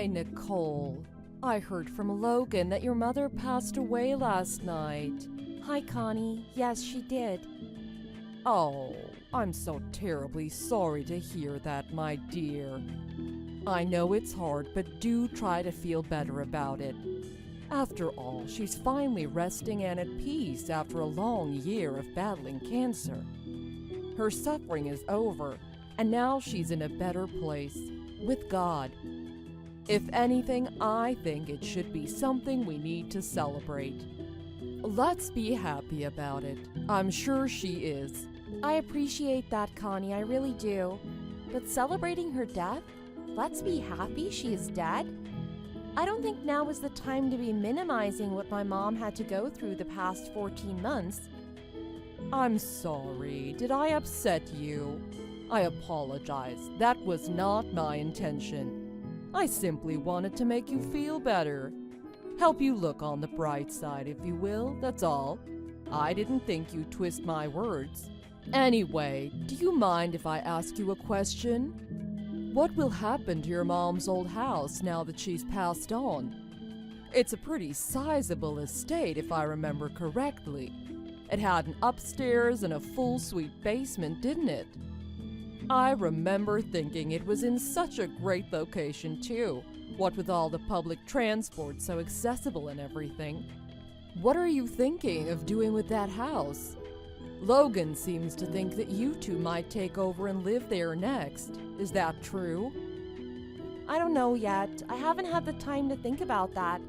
Hi, Nicole. I heard from Logan that your mother passed away last night. Hi, Connie. Yes, she did. Oh, I'm so terribly sorry to hear that, my dear. I know it's hard, but do try to feel better about it. After all, she's finally resting and at peace after a long year of battling cancer. Her suffering is over, and now she's in a better place, with God. If anything, I think it should be something we need to celebrate. Let's be happy about it. I'm sure she is. I appreciate that, Connie, I really do. But celebrating her death? Let's be happy she is dead? I don't think now is the time to be minimizing what my mom had to go through the past 14 months. I'm sorry. Did I upset you? I apologize. That was not my intention. I simply wanted to make you feel better. Help you look on the bright side, if you will, that's all. I didn't think you'd twist my words. Anyway, do you mind if I ask you a question? What will happen to your mom's old house now that she's passed on? It's a pretty sizable estate, if I remember correctly. It had an upstairs and a full suite basement, didn't it? I remember thinking it was in such a great location, too, what with all the public transport so accessible and everything. What are you thinking of doing with that house? Logan seems to think that you two might take over and live there next. Is that true? I don't know yet. I haven't had the time to think about that.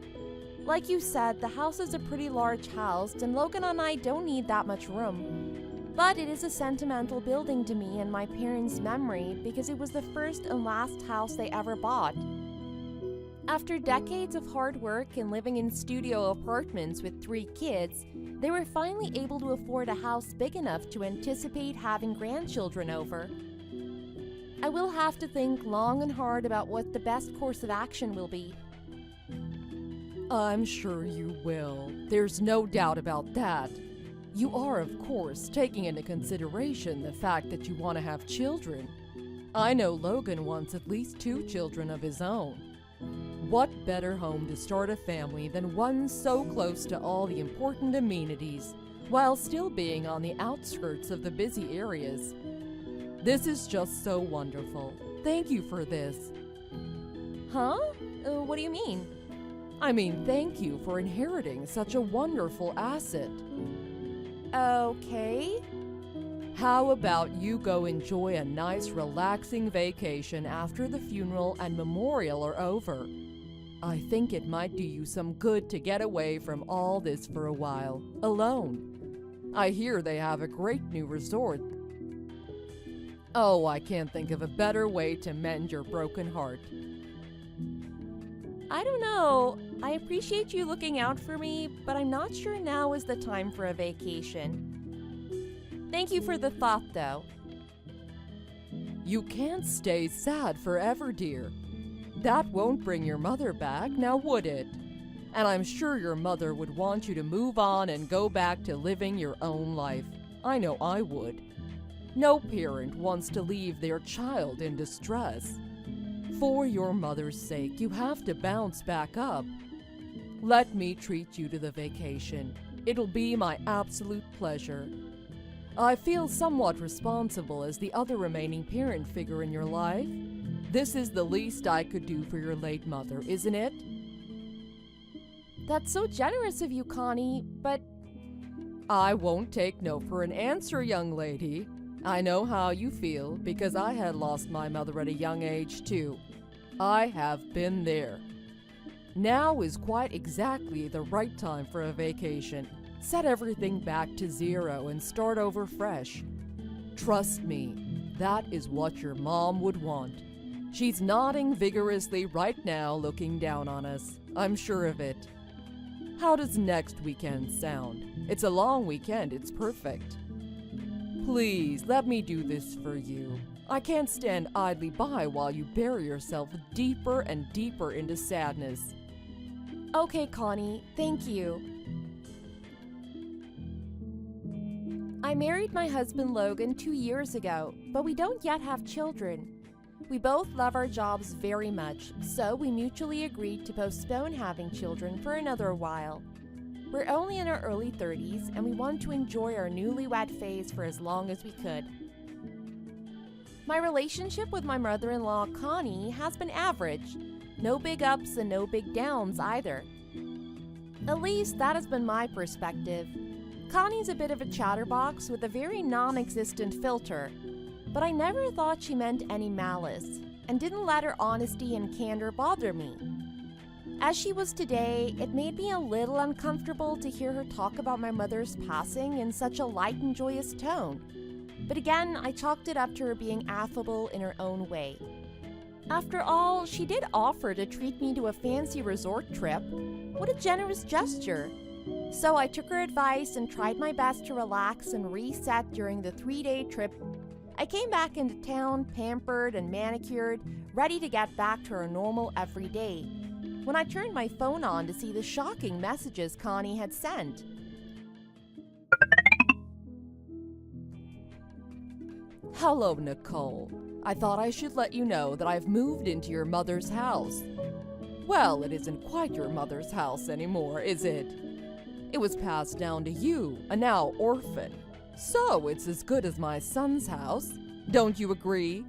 Like you said, the house is a pretty large house, and Logan and I don't need that much room. But it is a sentimental building to me and my parents' memory because it was the first and last house they ever bought. After decades of hard work and living in studio apartments with 3 kids, they were finally able to afford a house big enough to anticipate having grandchildren over. I will have to think long and hard about what the best course of action will be. I'm sure you will. There's no doubt about that. You are, of course, taking into consideration the fact that you want to have children. I know Logan wants at least 2 children of his own. What better home to start a family than one so close to all the important amenities, while still being on the outskirts of the busy areas? This is just so wonderful. Thank you for this. Huh? What do you mean? I mean, thank you for inheriting such a wonderful asset. Okay. How about you go enjoy a nice, relaxing vacation after the funeral and memorial are over? I think it might do you some good to get away from all this for a while, alone. I hear they have a great new resort. Oh, I can't think of a better way to mend your broken heart. I don't know. I appreciate you looking out for me, but I'm not sure now is the time for a vacation. Thank you for the thought, though. You can't stay sad forever, dear. That won't bring your mother back, now would it? And I'm sure your mother would want you to move on and go back to living your own life. I know I would. No parent wants to leave their child in distress. For your mother's sake, you have to bounce back up. Let me treat you to the vacation. It'll be my absolute pleasure. I feel somewhat responsible as the other remaining parent figure in your life. This is the least I could do for your late mother, isn't it? That's so generous of you, Connie, but... I won't take no for an answer, young lady. I know how you feel, because I had lost my mother at a young age, too. I have been there. Now is quite exactly the right time for a vacation. Set everything back to 0 and start over fresh. Trust me, that is what your mom would want. She's nodding vigorously right now, looking down on us. I'm sure of it. How does next weekend sound? It's a long weekend, it's perfect. Please, let me do this for you. I can't stand idly by while you bury yourself deeper and deeper into sadness. Okay, Connie, thank you. I married my husband Logan 2 years ago, but we don't yet have children. We both love our jobs very much, so we mutually agreed to postpone having children for another while. We're only in our early 30s, and we want to enjoy our newlywed phase for as long as we could. My relationship with my mother-in-law, Connie, has been average. No big ups and no big downs either. At least that has been my perspective. Connie's a bit of a chatterbox with a very non-existent filter, but I never thought she meant any malice, and didn't let her honesty and candor bother me. As she was today, it made me a little uncomfortable to hear her talk about my mother's passing in such a light and joyous tone. But again, I chalked it up to her being affable in her own way. After all, she did offer to treat me to a fancy resort trip. What a generous gesture. So I took her advice and tried my best to relax and reset during the 3-day trip. I came back into town, pampered and manicured, ready to get back to her normal everyday, when I turned my phone on to see the shocking messages Connie had sent. Hello, Nicole. I thought I should let you know that I've moved into your mother's house. Well, it isn't quite your mother's house anymore, is it? It was passed down to you, a now orphan. So it's as good as my son's house. Don't you agree?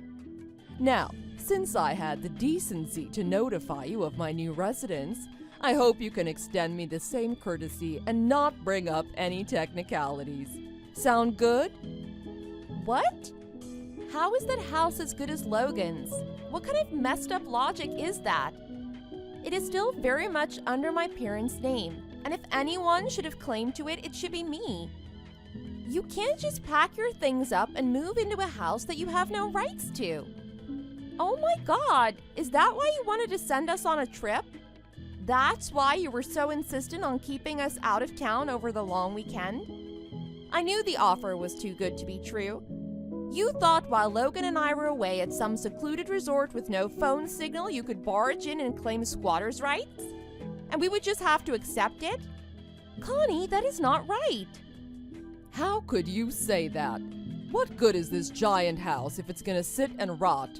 Now, since I had the decency to notify you of my new residence, I hope you can extend me the same courtesy and not bring up any technicalities. Sound good? What? How is that house as good as Logan's? What kind of messed up logic is that? It is still very much under my parents' name, and if anyone should have claim to it, it should be me. You can't just pack your things up and move into a house that you have no rights to. Oh my God, is that why you wanted to send us on a trip? That's why you were so insistent on keeping us out of town over the long weekend? I knew the offer was too good to be true. You thought while Logan and I were away at some secluded resort with no phone signal, you could barge in and claim squatters' rights? And we would just have to accept it? Connie, that is not right. How could you say that? What good is this giant house if it's gonna sit and rot?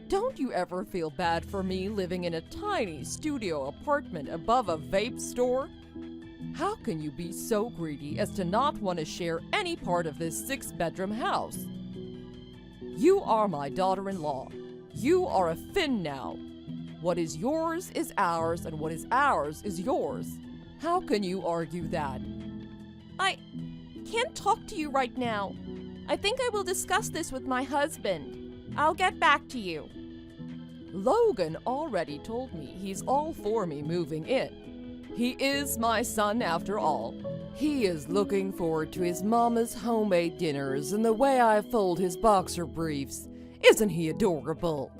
Don't you ever feel bad for me living in a tiny studio apartment above a vape store? How can you be so greedy as to not want to share any part of this 6-bedroom house? You are my daughter-in-law. You are a Finn now. What is yours is ours, and what is ours is yours. How can you argue that? I can't talk to you right now. I think I will discuss this with my husband. I'll get back to you. Logan already told me he's all for me moving in. He is my son after all. He is looking forward to his mama's homemade dinners and the way I fold his boxer briefs. Isn't he adorable?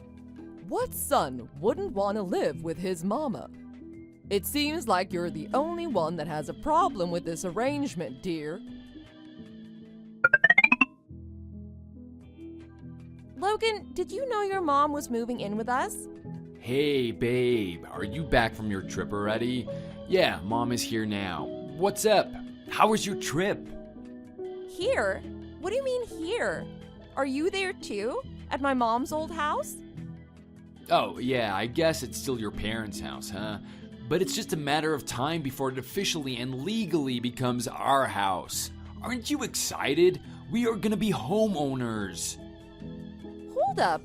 What son wouldn't want to live with his mama? It seems like you're the only one that has a problem with this arrangement, dear. Logan, did you know your mom was moving in with us? Hey, babe, are you back from your trip already? Yeah, Mom is here now. What's up? How was your trip? Here? What do you mean here? Are you there too? At my mom's old house? Oh, yeah, I guess it's still your parents' house, huh? But it's just a matter of time before it officially and legally becomes our house. Aren't you excited? We are gonna be homeowners. Hold up.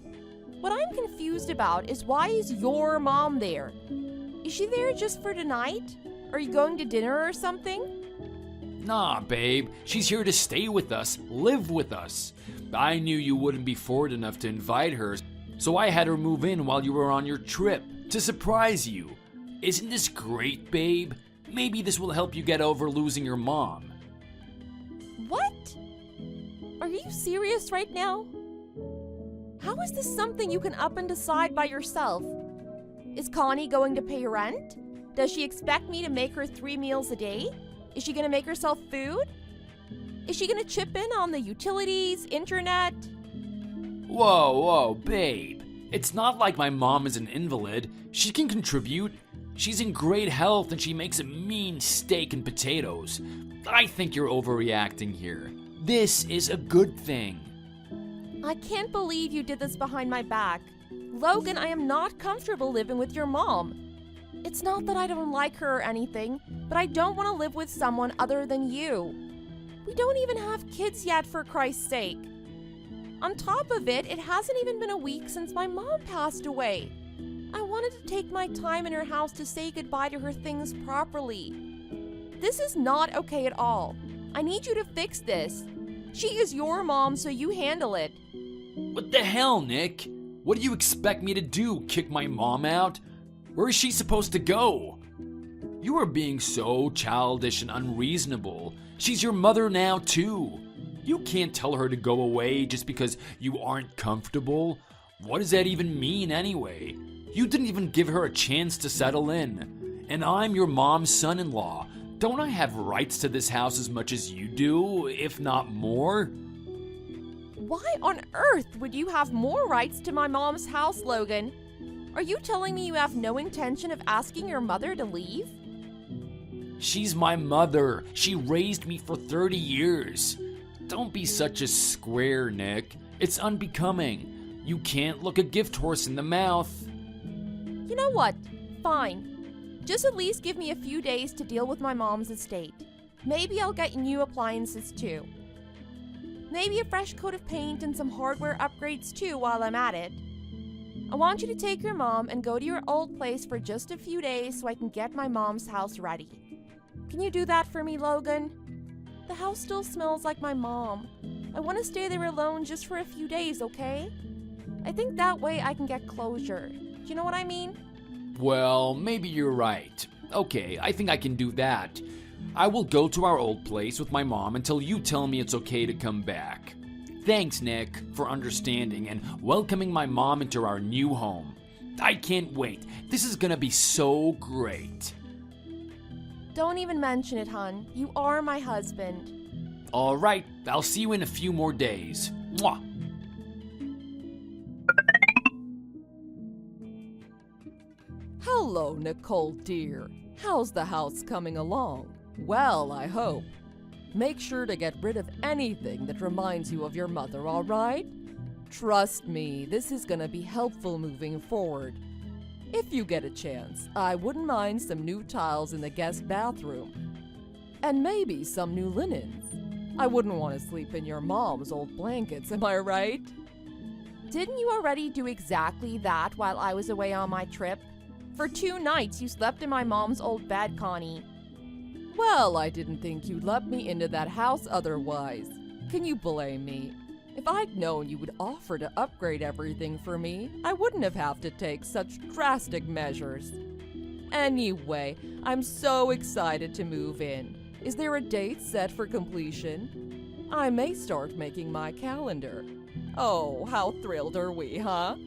What I'm confused about is why is your mom there? Is she there just for tonight? Are you going to dinner or something? Nah, babe. She's here to stay with us, live with us. I knew you wouldn't be forward enough to invite her, so I had her move in while you were on your trip, to surprise you. Isn't this great, babe? Maybe this will help you get over losing your mom. What? Are you serious right now? How is this something you can up and decide by yourself? Is Connie going to pay rent? Does she expect me to make her 3 meals a day? Is she going to make herself food? Is she going to chip in on the utilities, internet? Whoa, babe. It's not like my mom is an invalid. She can contribute. She's in great health and she makes a mean steak and potatoes. I think you're overreacting here. This is a good thing. I can't believe you did this behind my back. Logan, I am not comfortable living with your mom. It's not that I don't like her or anything, but I don't want to live with someone other than you. We don't even have kids yet, for Christ's sake. On top of it, it hasn't even been a week since my mom passed away. I wanted to take my time in her house to say goodbye to her things properly. This is not okay at all. I need you to fix this. She is your mom, so you handle it. What the hell, Nick? What do you expect me to do? Kick my mom out? Where is she supposed to go? You are being so childish and unreasonable. She's your mother now, too. You can't tell her to go away just because you aren't comfortable. What does that even mean, anyway? You didn't even give her a chance to settle in. And I'm your mom's son-in-law. Don't I have rights to this house as much as you do, if not more? Why on earth would you have more rights to my mom's house, Logan? Are you telling me you have no intention of asking your mother to leave? She's my mother. She raised me for 30 years. Don't be such a square, Nick. It's unbecoming. You can't look a gift horse in the mouth. You know what? Fine. Just at least give me a few days to deal with my mom's estate. Maybe I'll get new appliances too. Maybe a fresh coat of paint and some hardware upgrades too while I'm at it. I want you to take your mom and go to your old place for just a few days so I can get my mom's house ready. Can you do that for me, Logan? The house still smells like my mom. I want to stay there alone just for a few days, okay? I think that way I can get closure. Do you know what I mean? Well, maybe you're right. Okay, I think I can do that. I will go to our old place with my mom until you tell me it's okay to come back. Thanks, Nick, for understanding and welcoming my mom into our new home. I can't wait. This is gonna be so great. Don't even mention it, hon. You are my husband. All right, I'll see you in a few more days. Mwah. Hello, Nicole dear. How's the house coming along? Well, I hope. Make sure to get rid of anything that reminds you of your mother, all right? Trust me, this is gonna be helpful moving forward. If you get a chance, I wouldn't mind some new tiles in the guest bathroom. And maybe some new linens. I wouldn't want to sleep in your mom's old blankets, am I right? Didn't you already do exactly that while I was away on my trip? For 2 nights you slept in my mom's old bed, Connie. Well, I didn't think you'd let me into that house otherwise. Can you blame me? If I'd known you would offer to upgrade everything for me, I wouldn't have to take such drastic measures. Anyway, I'm so excited to move in. Is there a date set for completion? I may start making my calendar. Oh, how thrilled are we, huh?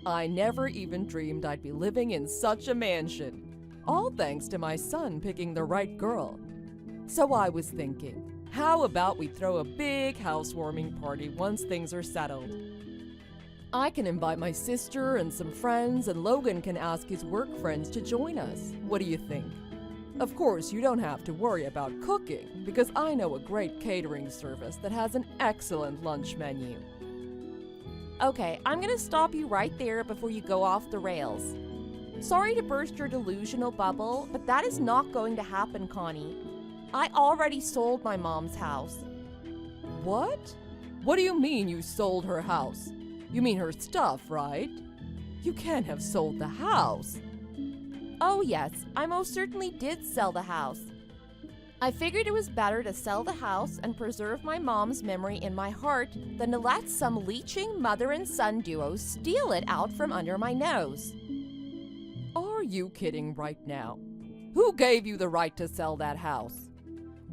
I never even dreamed I'd be living in such a mansion. All thanks to my son picking the right girl. So I was thinking, how about we throw a big housewarming party once things are settled? I can invite my sister and some friends, and Logan can ask his work friends to join us. What do you think? Of course, you don't have to worry about cooking, because I know a great catering service that has an excellent lunch menu. Okay, I'm gonna stop you right there before you go off the rails. Sorry to burst your delusional bubble, but that is not going to happen, Connie. I already sold my mom's house. What? What do you mean you sold her house? You mean her stuff, right? You can't have sold the house. Oh yes, I most certainly did sell the house. I figured it was better to sell the house and preserve my mom's memory in my heart than to let some leeching mother and son duo steal it out from under my nose. Are you kidding right now? Who gave you the right to sell that house?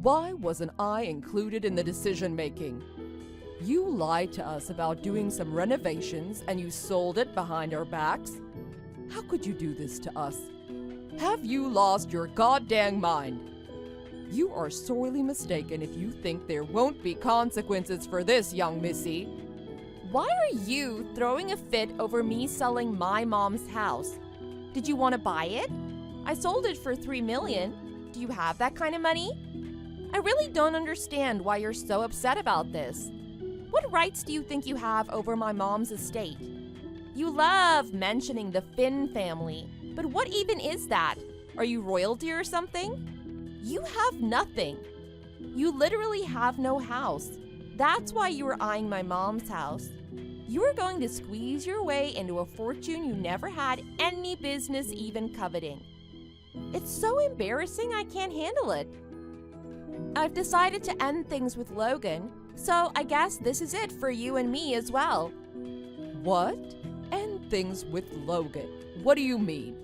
Why wasn't I included in the decision-making? You lied to us about doing some renovations and you sold it behind our backs? How could you do this to us? Have you lost your goddamn mind? You are sorely mistaken if you think there won't be consequences for this, young missy. Why are you throwing a fit over me selling my mom's house? Did you want to buy it? I sold it for $3 million. Do you have that kind of money? I really don't understand why you're so upset about this. What rights do you think you have over my mom's estate? You love mentioning the Finn family, but what even is that? Are you royalty or something? You have nothing. You literally have no house. That's why you were eyeing my mom's house. You were going to squeeze your way into a fortune you never had any business even coveting. It's so embarrassing I can't handle it. I've decided to end things with Logan, so I guess this is it for you and me as well. What? End things with Logan? What do you mean?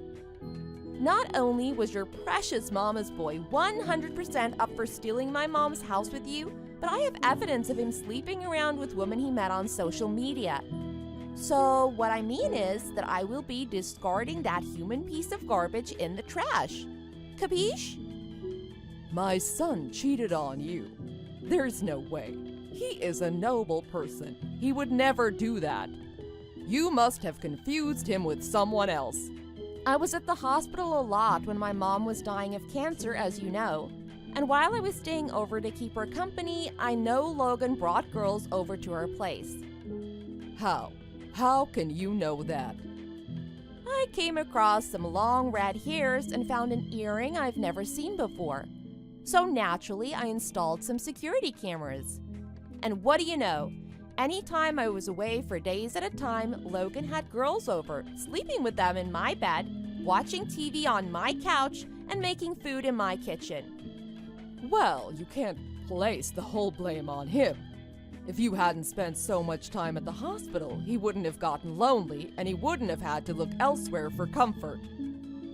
Not only was your precious mama's boy 100% up for stealing my mom's house with you, but I have evidence of him sleeping around with women he met on social media. So what I mean is that I will be discarding that human piece of garbage in the trash. Capiche? My son cheated on you. There's no way. He is a noble person. He would never do that. You must have confused him with someone else. I was at the hospital a lot when my mom was dying of cancer, as you know. And while I was staying over to keep her company, I know Logan brought girls over to her place. How? How can you know that? I came across some long red hairs and found an earring I've never seen before. So naturally, I installed some security cameras. And what do you know? Anytime I was away for days at a time, Logan had girls over, sleeping with them in my bed, watching TV on my couch, and making food in my kitchen. Well, you can't place the whole blame on him. If you hadn't spent so much time at the hospital, he wouldn't have gotten lonely, and he wouldn't have had to look elsewhere for comfort.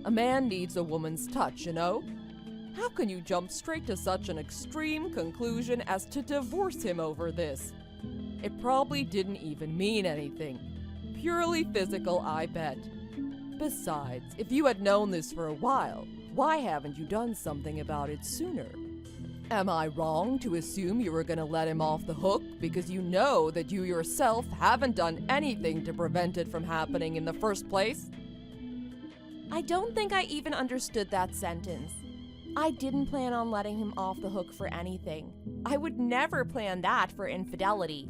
A man needs a woman's touch, you know? How can you jump straight to such an extreme conclusion as to divorce him over this? It probably didn't even mean anything. Purely physical, I bet. Besides, if you had known this for a while, why haven't you done something about it sooner? Am I wrong to assume you were going to let him off the hook because you know that you yourself haven't done anything to prevent it from happening in the first place? I don't think I even understood that sentence. I didn't plan on letting him off the hook for anything. I would never plan that for infidelity.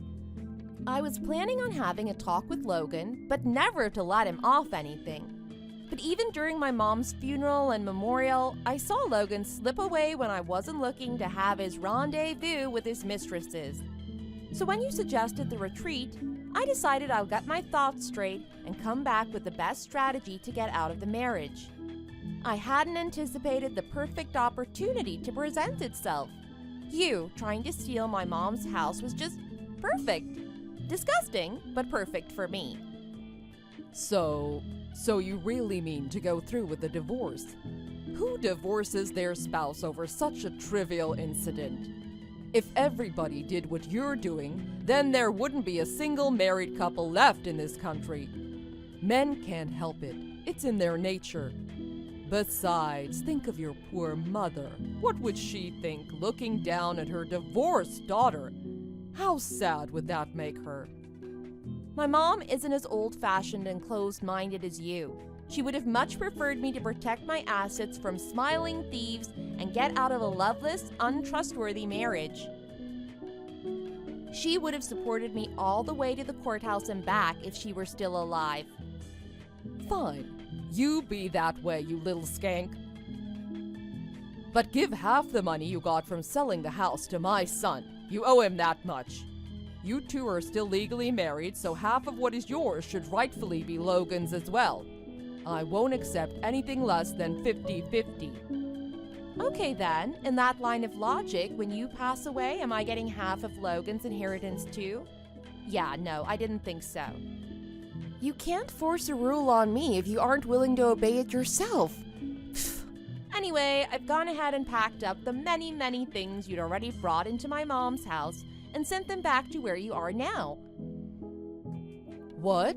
I was planning on having a talk with Logan, but never to let him off anything. But even during my mom's funeral and memorial, I saw Logan slip away when I wasn't looking to have his rendezvous with his mistresses. So when you suggested the retreat, I decided I'll get my thoughts straight and come back with the best strategy to get out of the marriage. I hadn't anticipated the perfect opportunity to present itself. You trying to steal my mom's house was just perfect. Disgusting, but perfect for me. So you really mean to go through with the divorce? Who divorces their spouse over such a trivial incident? If everybody did what you're doing, then there wouldn't be a single married couple left in this country. Men can't help it. It's in their nature. Besides, think of your poor mother. What would she think looking down at her divorced daughter? How sad would that make her? My mom isn't as old-fashioned and closed-minded as you. She would have much preferred me to protect my assets from smiling thieves and get out of a loveless, untrustworthy marriage. She would have supported me all the way to the courthouse and back if she were still alive. Fine. You be that way, you little skank. But give half the money you got from selling the house to my son. You owe him that much. You two are still legally married, so half of what is yours should rightfully be Logan's as well. I won't accept anything less than 50-50. Okay then, in that line of logic, when you pass away, am I getting half of Logan's inheritance too? Yeah, no, I didn't think so. You can't force a rule on me if you aren't willing to obey it yourself. Anyway, I've gone ahead and packed up the many, many things you'd already brought into my mom's house and sent them back to where you are now. What?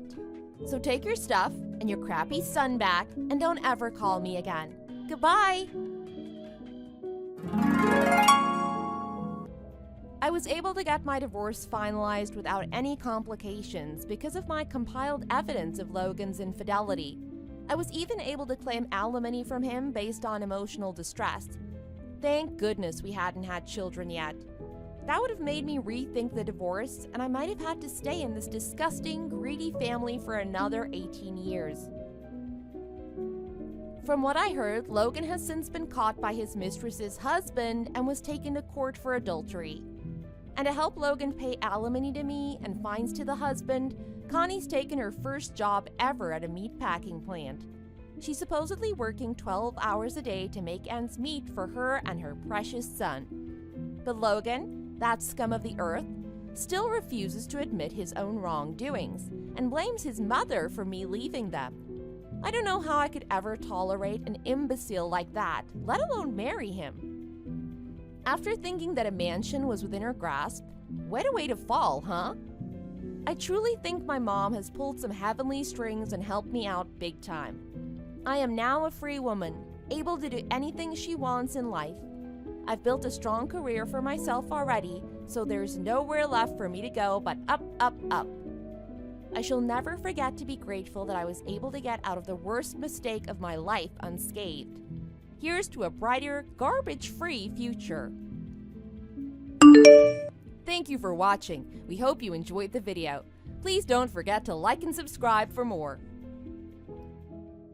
So take your stuff and your crappy son back and don't ever call me again. Goodbye! I was able to get my divorce finalized without any complications because of my compiled evidence of Logan's infidelity. I was even able to claim alimony from him based on emotional distress. Thank goodness we hadn't had children yet. That would have made me rethink the divorce, and I might have had to stay in this disgusting, greedy family for another 18 years. From what I heard, Logan has since been caught by his mistress's husband and was taken to court for adultery. And to help Logan pay alimony to me and fines to the husband, Connie's taken her first job ever at a meatpacking plant. She's supposedly working 12 hours a day to make ends meet for her and her precious son. But Logan, that scum of the earth, still refuses to admit his own wrongdoings and blames his mother for me leaving them. I don't know how I could ever tolerate an imbecile like that, let alone marry him. After thinking that a mansion was within her grasp, what a way to fall, huh? I truly think my mom has pulled some heavenly strings and helped me out big time. I am now a free woman, able to do anything she wants in life. I've built a strong career for myself already, so there's nowhere left for me to go but up, up, up. I shall never forget to be grateful that I was able to get out of the worst mistake of my life unscathed. Here's to a brighter, garbage-free future. Thank you for watching. We hope you enjoyed the video. Please don't forget to like and subscribe for more.